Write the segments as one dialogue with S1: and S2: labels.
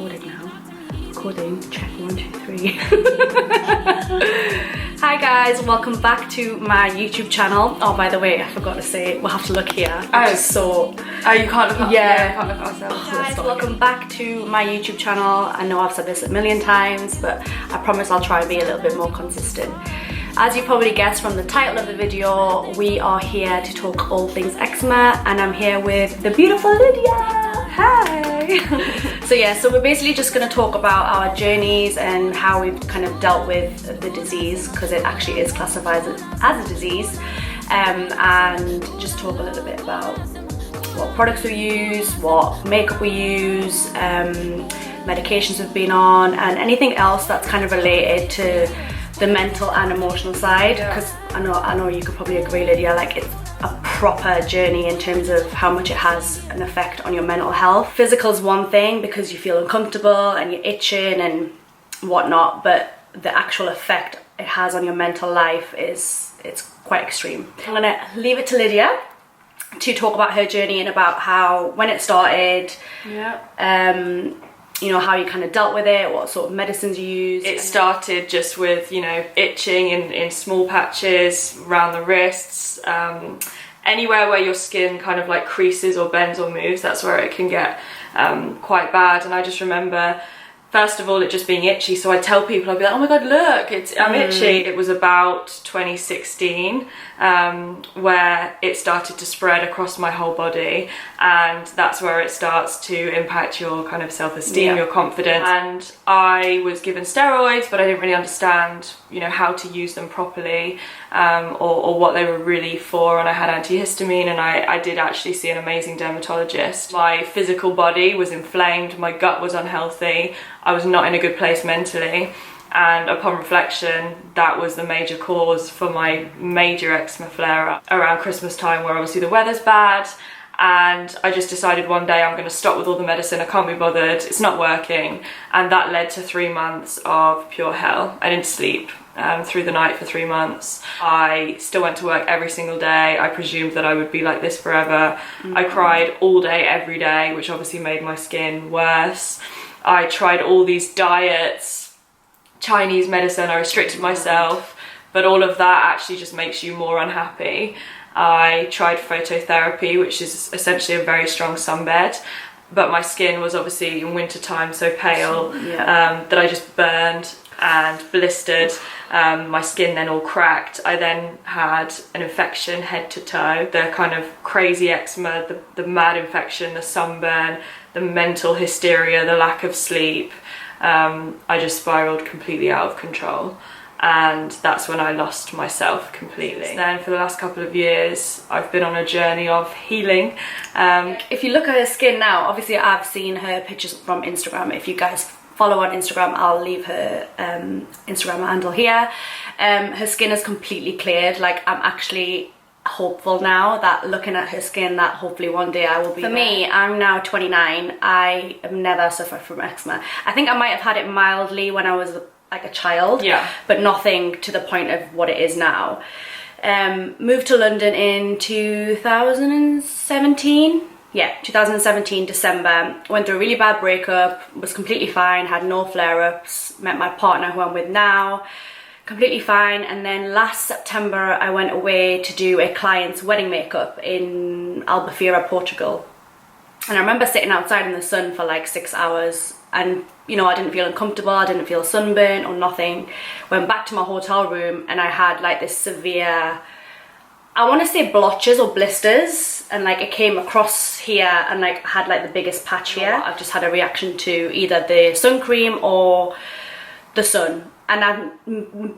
S1: recorded now. Recording, check 1, 2, 3. Hi guys, welcome back to my YouTube channel. Oh, by the way, I forgot to say, we'll have to look here.
S2: Oh, so you can't look up.
S1: Yeah,
S2: you can't look up ourselves.
S1: Guys, welcome back to my YouTube channel. I know I've said this a million times, but I promise I'll try and be a little bit more consistent. As you probably guessed from the title of the video, we are here to talk all things eczema, and I'm here with the beautiful Lydia. Hi! So we're basically just going to talk about our journeys and how we've kind of dealt with the disease, because it actually is classified as a disease, and just talk a little bit about what products we use, what makeup we use, medications we've been on, and anything else that's kind of related to the mental and emotional side, because I know you could probably agree, Lydia, like it's a proper journey in terms of how much it has an effect on your mental health. Physical is one thing because you feel uncomfortable and you're itching and whatnot, but the actual effect it has on your mental life it's quite extreme. I'm gonna leave it to Lydia to talk about her journey and about how, when it started, you know, how you kind of dealt with it, what sort of medicines you used.
S2: It started just with, you know, itching in small patches around the wrists, anywhere where your skin kind of like creases or bends or moves, that's where it can get quite bad. And I just remember, first of all, it just being itchy. So I'd tell people, I'd be like, oh my God, look, I'm itchy. It was about 2016 where it started to spread across my whole body. And that's where it starts to impact your kind of self-esteem, your confidence. And I was given steroids, but I didn't really understand, you know, how to use them properly, or what they were really for. And I had antihistamine, and I did actually see an amazing dermatologist. My physical body was inflamed, my gut was unhealthy, I was not in a good place mentally, and upon reflection, that was the major cause for my major eczema flare-up around Christmas time, where obviously the weather's bad. And I just decided one day I'm going to stop with all the medicine, I can't be bothered, it's not working. And that led to 3 months of pure hell. I didn't sleep through the night for 3 months. I still went to work every single day. I presumed that I would be like this forever. I cried all day, every day, which obviously made my skin worse. I tried all these diets, Chinese medicine, I restricted myself, but all of that actually just makes you more unhappy. I tried phototherapy, which is essentially a very strong sunbed, but my skin was obviously in winter time so pale that I just burned and blistered. My skin then all cracked. I then had an infection head to toe, the kind of crazy eczema, the mad infection, the sunburn, the mental hysteria, the lack of sleep. I just spiraled completely out of control. And that's when I lost myself completely. Then for the last couple of years, I've been on a journey of healing.
S1: If you look at her skin now, obviously I've seen her pictures from Instagram. If you guys follow on Instagram, I'll leave her Instagram handle here. Her skin is completely cleared. Like, I'm actually hopeful now that looking at her skin that hopefully one day I will be there. For me, I'm now 29. I have never suffered from eczema. I think I might have had it mildly when I was like a child, but nothing to the point of what it is now. Moved to London in 2017. 2017 December. Went through a really bad breakup, was completely fine, had no flare-ups, met my partner who I'm with now, completely fine. And then last September I went away to do a client's wedding makeup in Albufeira, Portugal. And I remember sitting outside in the sun for like 6 hours, and you know, I didn't feel uncomfortable, I didn't feel sunburn or nothing. Went back to my hotel room and I had like this severe, I want to say blotches or blisters, and like it came across here and like had like the biggest patch here. I've just had a reaction to either the sun cream or the sun. And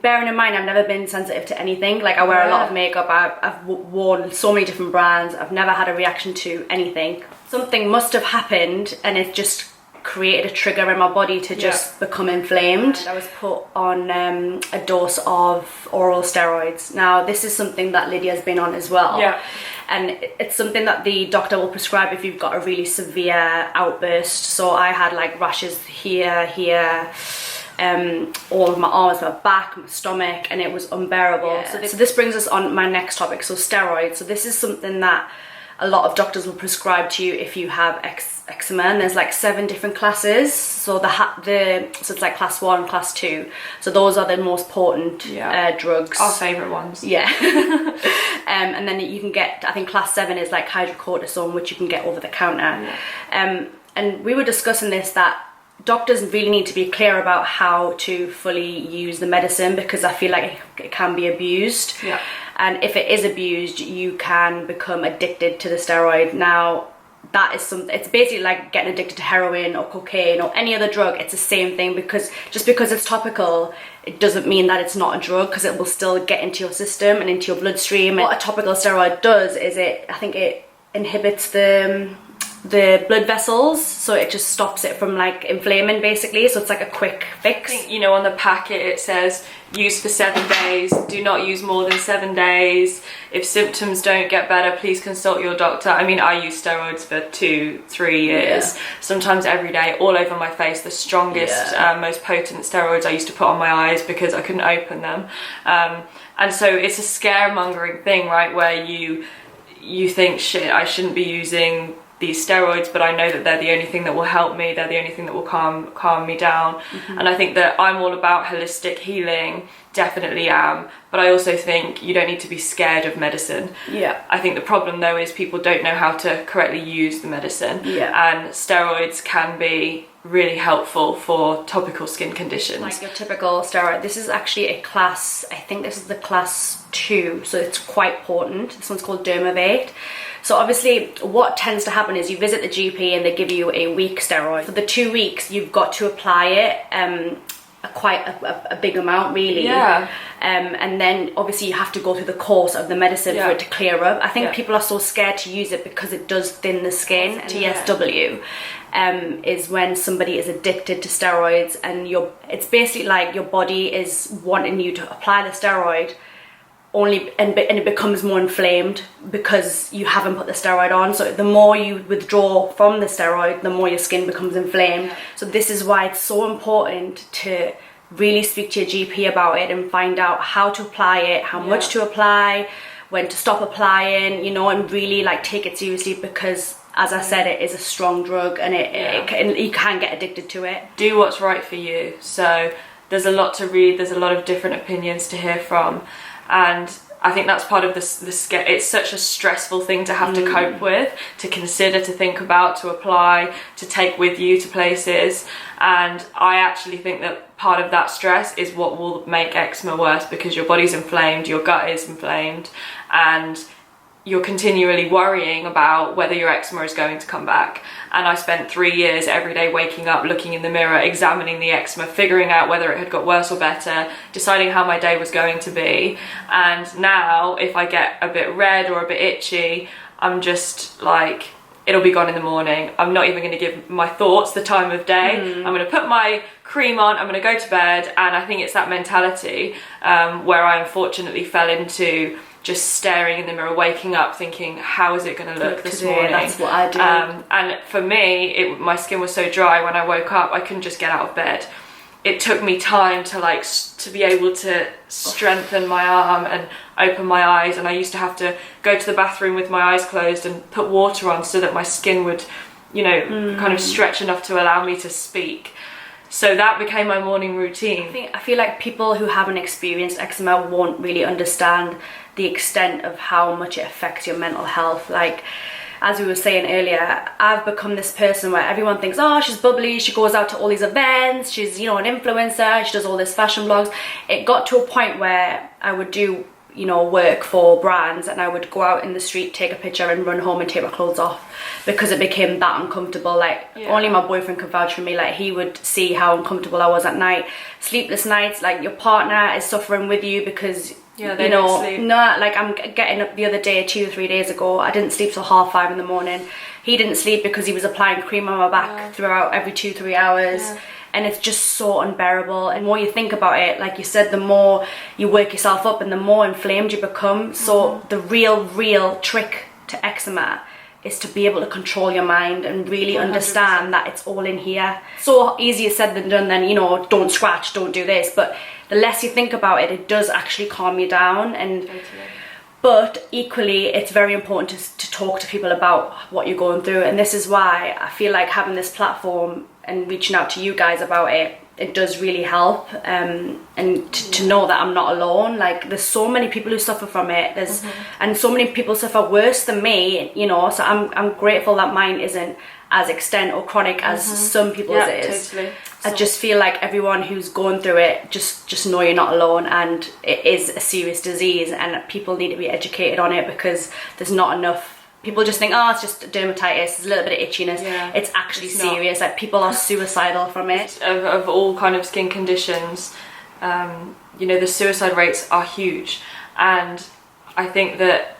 S1: bearing in mind, I've never been sensitive to anything. Like, I wear a lot of makeup, I've worn so many different brands, I've never had a reaction to anything. Something must have happened and it just created a trigger in my body to just become inflamed. I was put on a dose of oral steroids. Now, this is something that Lydia's been on as well. And it's something that the doctor will prescribe if you've got a really severe outburst. So I had like rashes here, all of my arms, my back, my stomach, and it was unbearable. So this brings us on my next topic, so steroids. So this is something that a lot of doctors will prescribe to you if you have eczema, and there's like 7 different classes. So so it's like class 1, class 2. So those are the most potent drugs.
S2: Our favourite ones.
S1: Yeah. And then you can get, I think class 7 is like hydrocortisone, which you can get over the counter. Yeah. And we were discussing this, that doctors really need to be clear about how to fully use the medicine, because I feel like it can be abused.
S2: Yeah.
S1: And if it is abused, you can become addicted to the steroid. Now, that is it's basically like getting addicted to heroin or cocaine or any other drug. It's the same thing, because just because it's topical, it doesn't mean that it's not a drug, because it will still get into your system and into your bloodstream. What a topical steroid does is I think it inhibits the blood vessels, so it just stops it from like inflaming, basically. So it's like a quick fix.
S2: I think, you know, on the packet it says use for 7 days, do not use more than 7 days. If symptoms don't get better, please consult your doctor. I mean, I use steroids for 2-3 years, sometimes every day, all over my face. The strongest, most potent steroids I used to put on my eyes because I couldn't open them. And so it's a scaremongering thing, right, where you think, shit, I shouldn't be using these steroids, but I know that they're the only thing that will help me, they're the only thing that will calm me down. And I think that I'm all about holistic healing, definitely am, but I also think you don't need to be scared of medicine. I think the problem though is people don't know how to correctly use the medicine, and steroids can be really helpful for topical skin conditions.
S1: Like your typical steroid. This is actually a class, I think this is the class 2, so it's quite potent. This one's called DERMATITIS. So obviously what tends to happen is you visit the GP and they give you a week steroid. For the 2 weeks you've got to apply it quite a big amount, really. And then obviously you have to go through the course of the medicine for it to clear up. I think people are so scared to use it because it does thin the skin. TSW is when somebody is addicted to steroids, and it's basically like your body is wanting you to apply the steroid and it becomes more inflamed because you haven't put the steroid on. So the more you withdraw from the steroid, the more your skin becomes inflamed. So this is why it's so important to really speak to your GP about it and find out how to apply it, how much to apply, when to stop applying, you know, and really like take it seriously, because as I said, it is a strong drug, and you can get addicted to it.
S2: Do what's right for you. So there's a lot to read, there's a lot of different opinions to hear from, and I think that's part of the it's such a stressful thing to have to cope with, to consider, to think about, to apply, to take with you to places. And I actually think that part of that stress is what will make eczema worse, because your body's inflamed, your gut is inflamed, and you're continually worrying about whether your eczema is going to come back. And I spent 3 years every day waking up, looking in the mirror, examining the eczema, figuring out whether it had got worse or better, deciding how my day was going to be. And now if I get a bit red or a bit itchy, I'm just like, it'll be gone in the morning. I'm not even going to give my thoughts the time of day. I'm going to put my cream on, I'm going to go to bed. And I think it's that mentality where I unfortunately fell into just staring in the mirror, waking up thinking, how is it going to look this morning?
S1: That's what I do.
S2: And for me, my skin was so dry when I woke up, I couldn't just get out of bed. It took me time to be able to strengthen my arm and open my eyes, and I used to have to go to the bathroom with my eyes closed and put water on so that my skin would, you know, kind of stretch enough to allow me to speak. So that became my morning routine.
S1: I feel like people who haven't experienced eczema won't really understand the extent of how much it affects your mental health. Like, as we were saying earlier, I've become this person where everyone thinks, oh, she's bubbly, she goes out to all these events, she's, you know, an influencer, she does all these fashion blogs. It got to a point where I would do, you know, work for brands, and I would go out in the street, take a picture and run home and take my clothes off, because it became that uncomfortable. Like, only my boyfriend could vouch for me. Like, he would see how uncomfortable I was at night. Sleepless nights, like your partner is suffering with you because
S2: they
S1: you know,
S2: don't sleep.
S1: no, like I'm getting up the other day, 2 or 3 days ago, I didn't sleep till 5:30 in the morning. He didn't sleep because he was applying cream on my back throughout every 2-3 hours. And it's just so unbearable. And the more you think about it, like you said, the more you work yourself up and the more inflamed you become. So the real trick to eczema is to be able to control your mind and really 100%. Understand that it's all in here. So easier said than done. Then, you know, don't scratch, don't do this. But the less you think about it, it does actually calm you down. And But equally, it's very important to talk to people about what you're going through. And this is why I feel like having this platform and reaching out to you guys about it, it does really help. And to know that I'm not alone. Like, there's so many people who suffer from it. And so many people suffer worse than me, you know. So I'm grateful that mine isn't as extent or chronic as some people's is.
S2: Totally.
S1: I just feel like everyone who's going through it, just know you're not alone, and it is a serious disease, and people need to be educated on it, because there's not enough. People just think, oh, it's just dermatitis, it's a little bit of itchiness. It's actually serious. Like, people are suicidal from it.
S2: Of all kind of skin conditions, you know, the suicide rates are huge, and I think that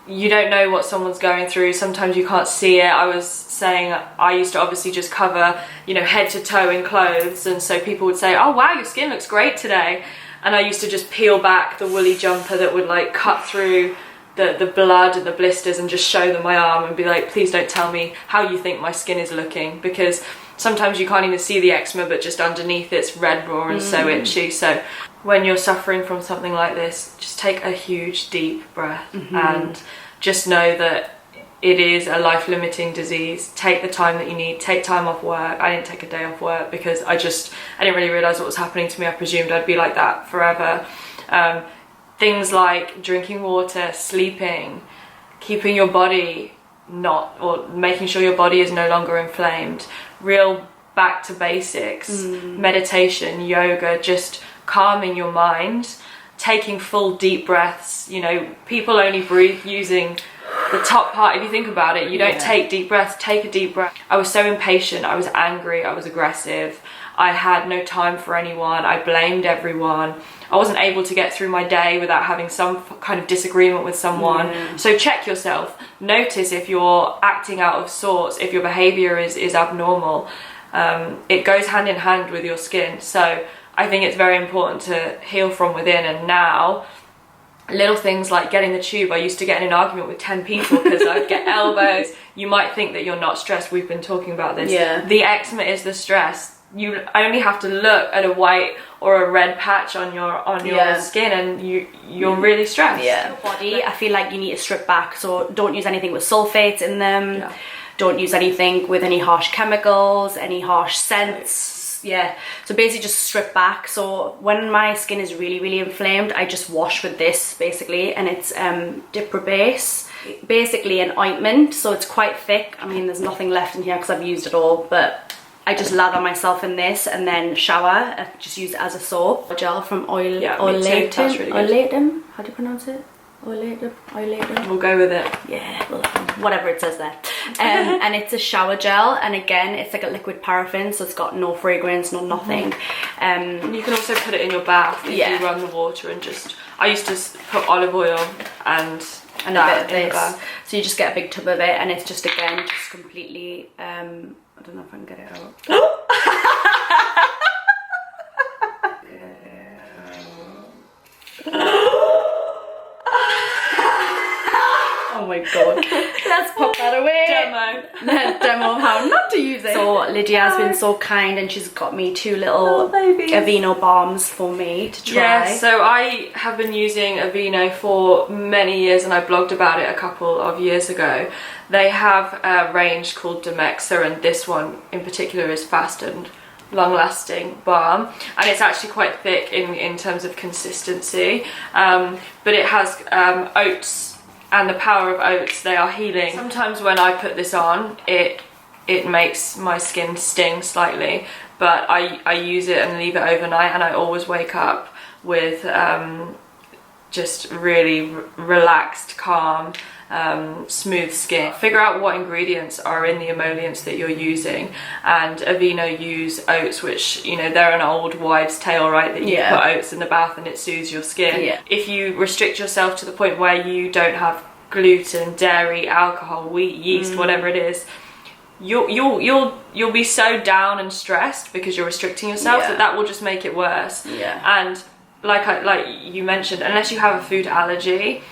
S2: you don't know what someone's going through. Sometimes you can't see it. I was saying I used to obviously just cover, you know, head to toe in clothes, and so people would say, oh wow, your skin looks great today, and I used to just peel back the woolly jumper that would like cut through the blood and the blisters and just show them my arm and be like, please don't tell me how you think my skin is looking, because sometimes you can't even see the eczema, but just underneath it's red raw and so itchy. So when you're suffering from something like this, just take a huge deep breath and just know that it is a life-limiting disease. Take the time that you need. Take time off work. I didn't take a day off work because I didn't really realise what was happening to me. I presumed I'd be like that forever. Things like drinking water, sleeping, keeping your body or making sure your body is no longer inflamed, real back to basics, meditation, yoga, just calming your mind, taking full deep breaths. You know, people only breathe using the top part. If you think about it, you don't take deep breaths. Take a deep breath. I was so impatient, I was angry, I was aggressive, I had no time for anyone, I blamed everyone. I wasn't able to get through my day without having some kind of disagreement with someone. So check yourself. Notice if you're acting out of sorts, if your behaviour is abnormal. It goes hand in hand with your skin. So I think it's very important to heal from within. And now, little things like getting the tube. I used to get in an argument with 10 people because I'd get elbows. You might think that you're not stressed. We've been talking about this. The eczema is the stress. You only have to look at a white or a red patch on your skin and you're really stressed.
S1: Your body, I feel like you need to strip back. So don't use anything with sulfates in them. Don't use anything with any harsh chemicals, any harsh scents. So basically just strip back. So when my skin is really, really inflamed, I just wash with this basically, and it's Dipra Base, basically an ointment. So it's quite thick. I mean, there's nothing left in here because I've used it all, but I just lather myself in this and then shower. I just use it as a soap. Gel from Oilatum. How do you pronounce it? Oilatum.
S2: We'll go with it.
S1: Yeah, well, whatever it says there. And it's a shower gel, and again, it's like a liquid paraffin, so it's got no fragrance, no nothing.
S2: And you can also put it in your bath if you run the water and just. I used to put olive oil and
S1: a bit of this. So you just get a big tub of it, and it's just again just completely. I don't know if I can get it out. Oh my god. Let's pop that away. Demo of how not to use it. So Lydia has been so kind and she's got me 2 little Aveeno balms for me to try.
S2: Yeah, so I have been using Aveeno for many years and I blogged about it a couple of years ago. They have a range called Demexa, and this one in particular is fast and long-lasting balm, and it's actually quite thick in terms of consistency, but it has oats, and the power of oats, they are healing. Sometimes when I put this on, it makes my skin sting slightly, but I use it and leave it overnight, and I always wake up with just really relaxed, calm, smooth skin. Figure out what ingredients are in the emollients that you're using, and Aveeno use oats, which, you know, they're an old wives' tale, right, that you put oats in the bath and it soothes your skin. If you restrict yourself to the point where you don't have gluten, dairy, alcohol, wheat, yeast, whatever it is, you'll be so down and stressed because you're restricting yourself that will just make it worse. And like you mentioned, unless you have a food allergy,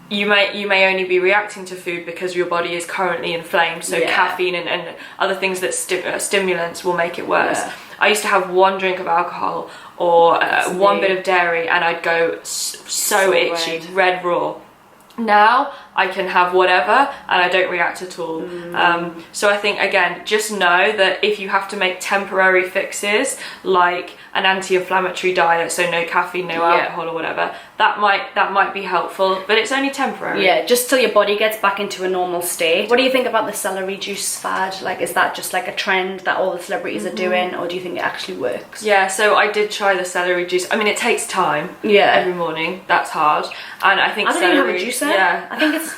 S2: you may only be reacting to food because your body is currently inflamed, so caffeine and other things that stimulants will make it worse. I used to have 1 drink of alcohol or 1 bit of dairy and I'd go so itchy, red raw. Now I can have whatever and I don't react at all. So I think, again, just know that if you have to make temporary fixes like an anti-inflammatory diet, so no caffeine, no alcohol or whatever, that might be helpful, but it's only temporary.
S1: Yeah, just till your body gets back into a normal state. What do you think about the celery juice fad? Like, is that just like a trend that all the celebrities are doing, or do you think it actually works?
S2: Yeah, so I did try the celery juice. I mean, it takes time.
S1: Yeah.
S2: Every morning. That's hard. And I think
S1: I don't even have a juicer.
S2: Yeah.
S1: I think it's...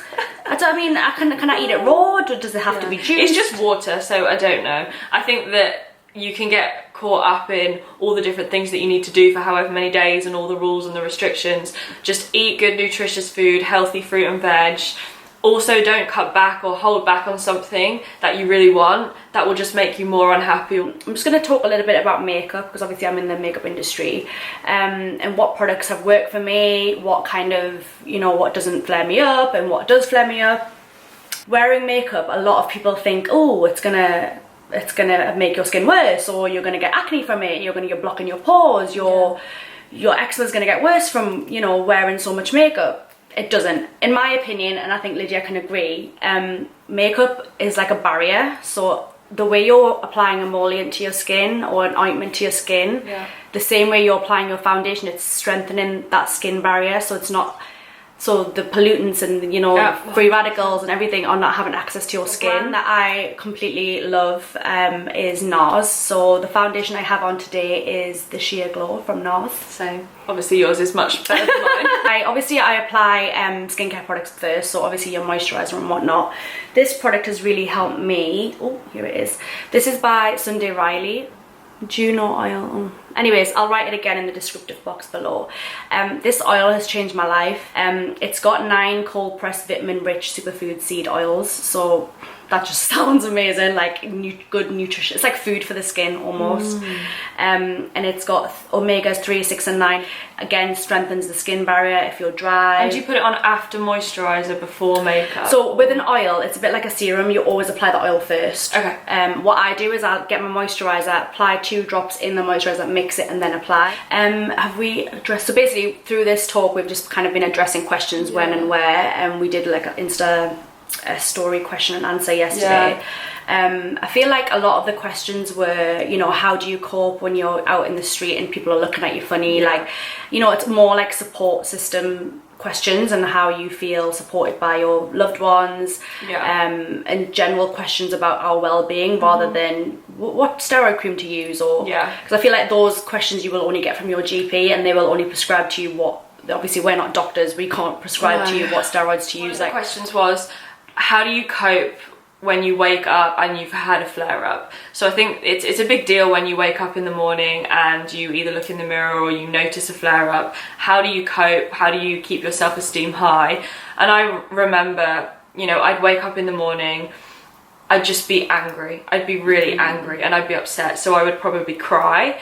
S1: I mean, can I eat it raw, or does it have to be juiced?
S2: It's just water, so I don't know. I think that you can get caught up in all the different things that you need to do for however many days and all the rules and the restrictions. Just eat good, nutritious food, healthy fruit and veg. Also, don't cut back or hold back on something that you really want. That will just make you more unhappy.
S1: I'm just going to talk a little bit about makeup, because obviously I'm in the makeup industry, and what products have worked for me, what kind of, you know, what doesn't flare me up and what does flare me up. Wearing makeup, a lot of people think, oh, it's gonna make your skin worse, or you're gonna get acne from it, you're gonna get block in your pores, your eczema is gonna get worse from, you know, wearing so much makeup. It doesn't, in my opinion, and I think Lydia can agree. Makeup is like a barrier, so the way you're applying an emollient to your skin or an ointment to your skin, the same way you're applying your foundation, it's strengthening that skin barrier, so it's not, so the pollutants and, you know, free radicals and everything are not having access to your skin. That I completely love is NARS. So the foundation I have on today is the Sheer Glow from NARS.
S2: Same. Obviously yours is much better than mine.
S1: I apply skincare products first, so obviously your moisturizer and whatnot. This product has really helped me. Oh, here it is. This is by Sunday Riley. Juno oil. Anyways, I'll write it again in the descriptive box below. This oil has changed my life. It's got 9 cold pressed vitamin rich superfood seed oils, so that just sounds amazing, like good nutrition. It's like food for the skin almost. And it's got omegas 3, 6 and 9. Again, strengthens the skin barrier if you're dry.
S2: And do you put it on after moisturizer, before makeup?
S1: So with an oil, it's a bit like a serum. You always apply the oil first.
S2: Okay.
S1: What I do is I'll get my moisturizer, apply 2 drops in the moisturizer, mix it and then apply. Have we addressed, so basically through this talk we've just kind of been addressing questions when and where, and we did like an Insta story question and answer yesterday. I feel like a lot of the questions were, you know, how do you cope when you're out in the street and people are looking at you funny? Like, you know, it's more like support system questions and how you feel supported by your loved ones, and general questions about our well-being, rather than what steroid cream to use, or because I feel like those questions you will only get from your GP, and they will only prescribe to you what, obviously we're not doctors, we can't prescribe to you what steroids to use.
S2: Like, questions was, how do you cope when you wake up and you've had a flare-up? So I think it's a big deal when you wake up in the morning and you either look in the mirror or you notice a flare-up. How do you cope? How do you keep your self-esteem high? And I remember, you know, I'd wake up in the morning, I'd just be angry. I'd be really angry and I'd be upset. So I would probably cry,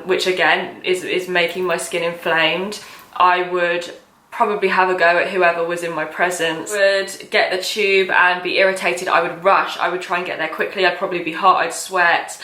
S2: which again is making my skin inflamed. I would probably have a go at whoever was in my presence. Would get the tube and be irritated. I would rush. I would try and get there quickly. I'd probably be hot. I'd sweat.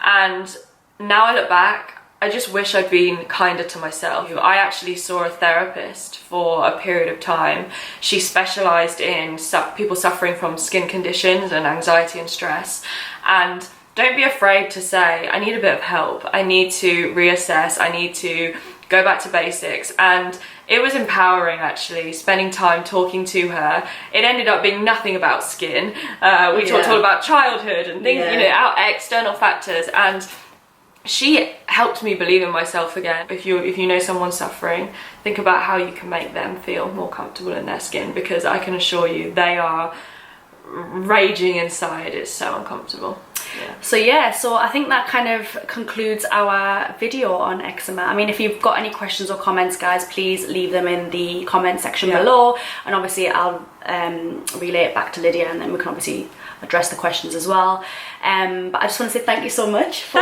S2: And now I look back, I just wish I'd been kinder to myself. I actually saw a therapist for a period of time. She specialised in people suffering from skin conditions and anxiety and stress. And don't be afraid to say, I need a bit of help. I need to reassess. I need to go back to basics. And it was empowering, actually, spending time talking to her. It ended up being nothing about skin. We talked all about childhood and things, you know, our external factors. And she helped me believe in myself again. If you know someone suffering, think about how you can make them feel more comfortable in their skin, because I can assure you they are raging inside. It's so uncomfortable. So I think that kind of concludes our video on eczema. I mean, if you've got any questions or comments, guys, please leave them in the comment section below, and obviously I'll relay it back to Lydia, and then we can obviously address the questions as well. But I just want to say thank you so much for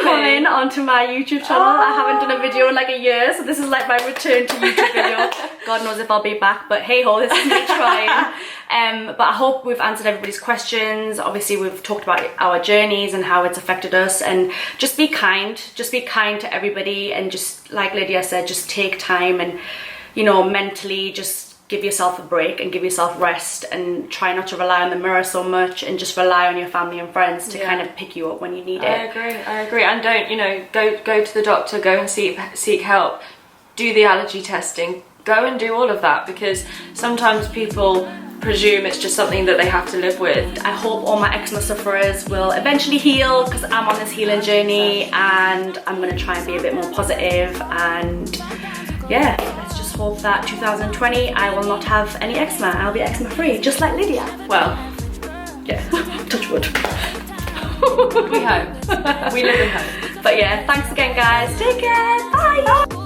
S2: coming onto my YouTube channel. I haven't done a video in like a year, so this is like my return to YouTube video. God knows if I'll be back, but hey ho, this is me trying. But I hope we've answered everybody's questions. Obviously we've talked about our journeys and how it's affected us, and just be kind to everybody, and just like Lydia said, just take time and, you know, mentally just
S1: give yourself a break and give yourself rest, and try not to rely on the mirror so much, and just rely on your family and friends to kind of pick you up when you need it.
S2: I agree. And don't, you know, go to the doctor, go and seek help, do the allergy testing, go and do all of that, because sometimes people presume it's just something that they have to live with.
S1: I hope all my eczema sufferers will eventually heal, because I'm on this healing journey, and I'm going to try and be a bit more positive, and yeah, let's just hope that 2020 I will not have any eczema. I'll be eczema free, just like Lydia.
S2: Well,
S1: yeah, touch wood.
S2: We hope. We live in hope.
S1: But yeah, thanks again guys, take care, bye.